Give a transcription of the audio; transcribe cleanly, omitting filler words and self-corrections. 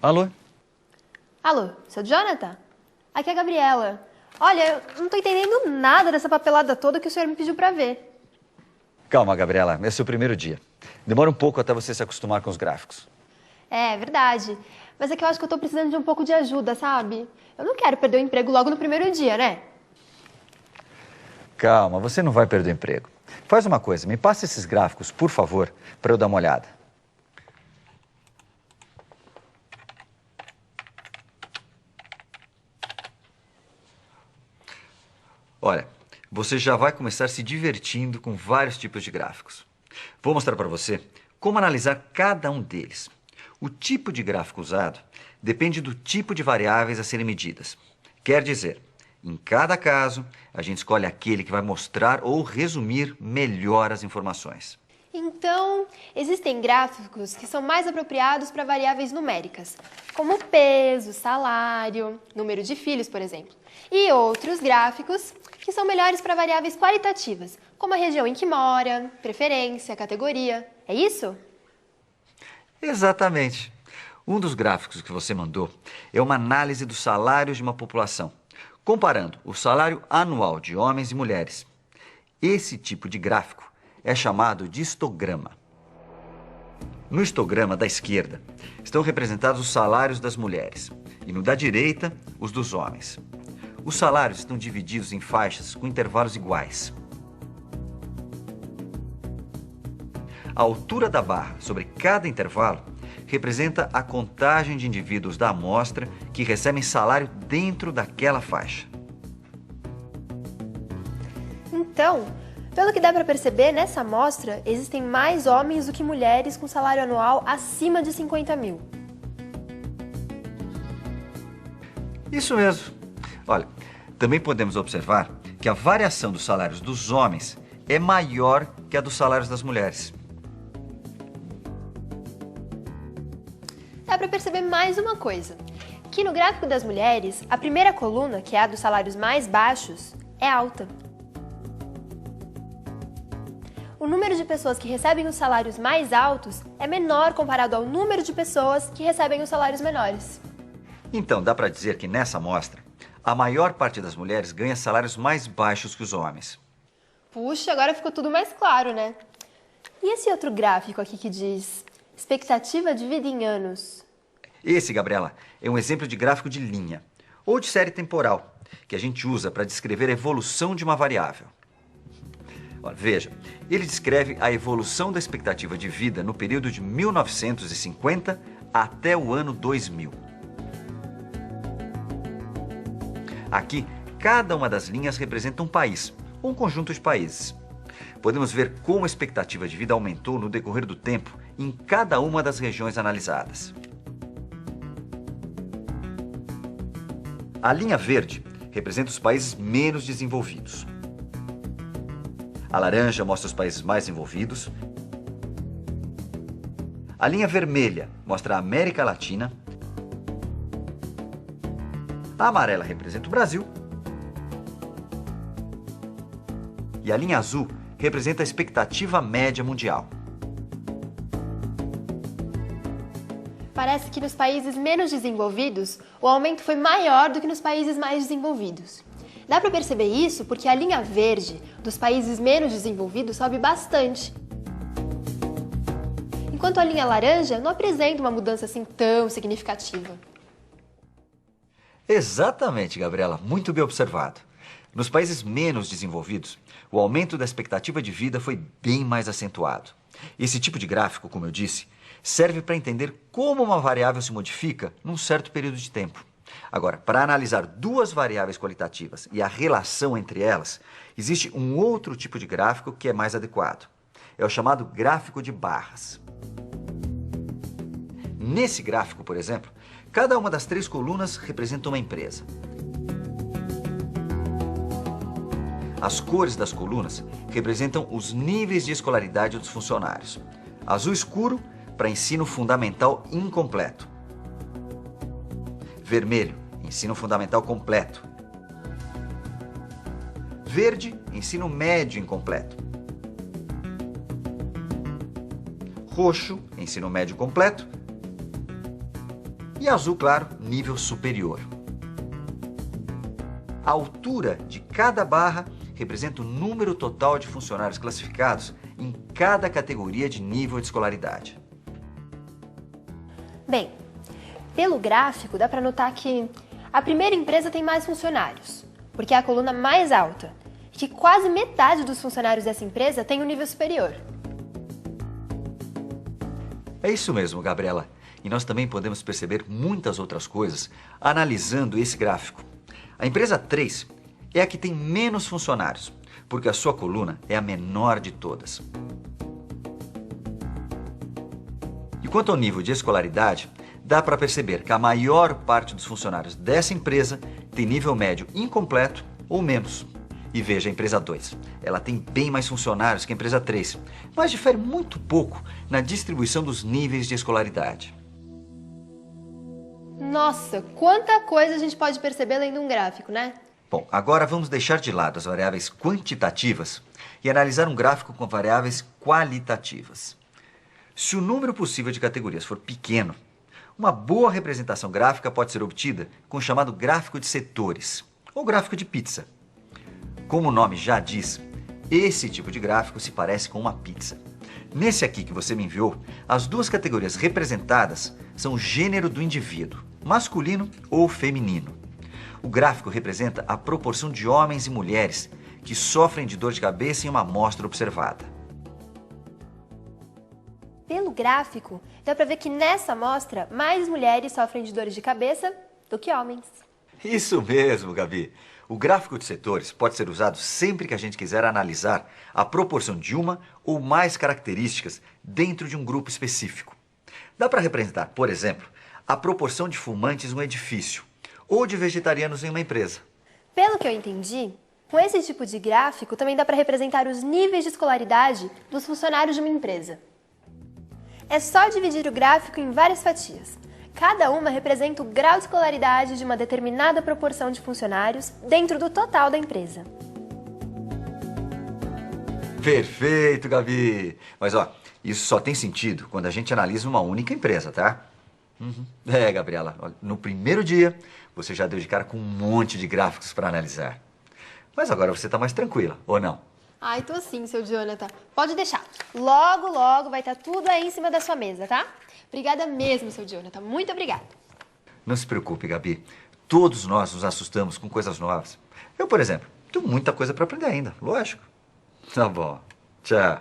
Alô? Alô, seu Jonathan? Aqui é a Gabriela. Olha, eu não tô entendendo nada dessa papelada toda que o senhor me pediu pra ver. Calma, Gabriela, esse é o primeiro dia. Demora um pouco até você se acostumar com os gráficos. É, verdade. Mas é que eu acho que eu tô precisando de um pouco de ajuda, sabe? Eu não quero perder o emprego logo no primeiro dia, né? Calma, você não vai perder o emprego. Faz uma coisa, me passa esses gráficos, por favor, para eu dar uma olhada. Olha, você já vai começar se divertindo com vários tipos de gráficos. Vou mostrar para você como analisar cada um deles. O tipo de gráfico usado depende do tipo de variáveis a serem medidas. Quer dizer, em cada caso, a gente escolhe aquele que vai mostrar ou resumir melhor as informações. Então, existem gráficos que são mais apropriados para variáveis numéricas, como peso, salário, número de filhos, por exemplo. E outros gráficos que são melhores para variáveis qualitativas, como a região em que mora, preferência, categoria. É isso? Exatamente. Um dos gráficos que você mandou é uma análise dos salários de uma população, comparando o salário anual de homens e mulheres. Esse tipo de gráfico é chamado de histograma. No histograma da esquerda estão representados os salários das mulheres e no da direita, os dos homens. Os salários estão divididos em faixas com intervalos iguais. A altura da barra sobre cada intervalo representa a contagem de indivíduos da amostra que recebem salário dentro daquela faixa. Então, pelo que dá para perceber, nessa amostra existem mais homens do que mulheres com salário anual acima de 50 mil. Isso mesmo. Olha, também podemos observar que a variação dos salários dos homens é maior que a dos salários das mulheres. Dá para perceber mais uma coisa, que no gráfico das mulheres, a primeira coluna, que é a dos salários mais baixos, é alta. O número de pessoas que recebem os salários mais altos é menor comparado ao número de pessoas que recebem os salários menores. Então, dá para dizer que nessa amostra, a maior parte das mulheres ganha salários mais baixos que os homens. Puxa, agora ficou tudo mais claro, né? E esse outro gráfico aqui que diz expectativa de vida em anos? Esse, Gabriela, é um exemplo de gráfico de linha, ou de série temporal, que a gente usa para descrever a evolução de uma variável. Olha, veja, ele descreve a evolução da expectativa de vida no período de 1950 até o ano 2000. Aqui, cada uma das linhas representa um país, ou um conjunto de países. Podemos ver como a expectativa de vida aumentou no decorrer do tempo em cada uma das regiões analisadas. A linha verde representa os países menos desenvolvidos. A laranja mostra os países mais desenvolvidos. A linha vermelha mostra a América Latina. A amarela representa o Brasil. E a linha azul representa a expectativa média mundial. Parece que nos países menos desenvolvidos, o aumento foi maior do que nos países mais desenvolvidos. Dá para perceber isso porque a linha verde dos países menos desenvolvidos sobe bastante. Enquanto a linha laranja não apresenta uma mudança assim tão significativa. Exatamente, Gabriela, muito bem observado. Nos países menos desenvolvidos, o aumento da expectativa de vida foi bem mais acentuado. Esse tipo de gráfico, como eu disse, serve para entender como uma variável se modifica num certo período de tempo. Agora, para analisar duas variáveis qualitativas e a relação entre elas, existe um outro tipo de gráfico que é mais adequado. É o chamado gráfico de barras. Nesse gráfico, por exemplo, cada uma das 3 colunas representa uma empresa. As cores das colunas representam os níveis de escolaridade dos funcionários. Azul escuro para ensino fundamental incompleto. Vermelho, ensino fundamental completo. Verde, ensino médio incompleto. Roxo, ensino médio completo. E azul claro, nível superior. A altura de cada barra representa o número total de funcionários classificados em cada categoria de nível de escolaridade. Bem, pelo gráfico dá para notar que a primeira empresa tem mais funcionários, porque é a coluna mais alta, e que quase metade dos funcionários dessa empresa tem um nível superior. É isso mesmo, Gabriela. E nós também podemos perceber muitas outras coisas analisando esse gráfico. A empresa 3 é a que tem menos funcionários, porque a sua coluna é a menor de todas. E quanto ao nível de escolaridade, dá para perceber que a maior parte dos funcionários dessa empresa tem nível médio incompleto ou menos. E veja a empresa 2. Ela tem bem mais funcionários que a empresa 3, mas difere muito pouco na distribuição dos níveis de escolaridade. Nossa, quanta coisa a gente pode perceber lendo um gráfico, né? Bom, agora vamos deixar de lado as variáveis quantitativas e analisar um gráfico com variáveis qualitativas. Se o número possível de categorias for pequeno, uma boa representação gráfica pode ser obtida com o chamado gráfico de setores, ou gráfico de pizza. Como o nome já diz, esse tipo de gráfico se parece com uma pizza. Nesse aqui que você me enviou, as duas categorias representadas são o gênero do indivíduo, masculino ou feminino. O gráfico representa a proporção de homens e mulheres que sofrem de dor de cabeça em uma amostra observada. Pelo gráfico, dá para ver que nessa amostra mais mulheres sofrem de dores de cabeça do que homens. Isso mesmo, Gabi. O gráfico de setores pode ser usado sempre que a gente quiser analisar a proporção de uma ou mais características dentro de um grupo específico. Dá para representar, por exemplo, a proporção de fumantes em um edifício ou de vegetarianos em uma empresa. Pelo que eu entendi, com esse tipo de gráfico também dá para representar os níveis de escolaridade dos funcionários de uma empresa. É só dividir o gráfico em várias fatias. Cada uma representa o grau de escolaridade de uma determinada proporção de funcionários dentro do total da empresa. Perfeito, Gabi! Mas ó, isso só tem sentido quando a gente analisa uma única empresa, tá? Gabriela, olha, no primeiro dia você já deu de cara com um monte de gráficos para analisar. Mas agora você está mais tranquila, ou não? Ai, tô sim, seu Jonathan. Pode deixar. Logo, logo vai estar tudo aí em cima da sua mesa, tá? Obrigada mesmo, seu Jonathan. Muito obrigada. Não se preocupe, Gabi. Todos nós nos assustamos com coisas novas. Eu, por exemplo, tenho muita coisa para aprender ainda, lógico. Tá bom. Tchau.